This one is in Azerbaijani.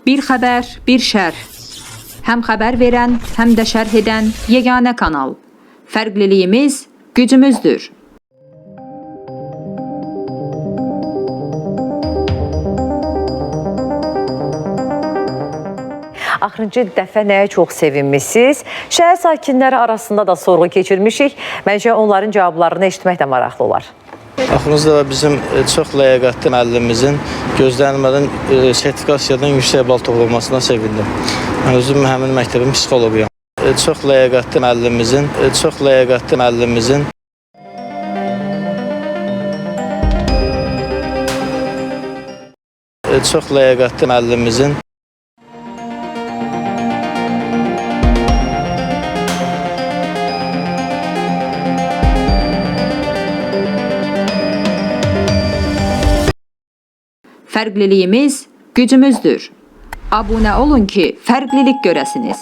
Bir xəbər, bir şərh. Həm xəbər verən, həm də şərh edən yeganə kanal. Fərqliliyimiz gücümüzdür. Axırıncı dəfə nəyə çox sevinmişsiniz? Şəhər sakinləri arasında da sorğu keçirmişik. Məncə onların cavablarını eşitmək də maraqlı olar. Axırıncı da bizim çox ləyaqətli müəllimimizin gözlənilmədən sertifikasiyadan yüksək bal toplamasına sevindim. Mən özüm həmin məktəbin psixologuyam. Çox ləyaqətli müəllimimizin, çox ləyaqətli müəllimimizin çox ləyaqətli müəllimimizin Fərqliliyimiz gücümüzdür. Abunə olun ki, fərqlilik görəsiniz.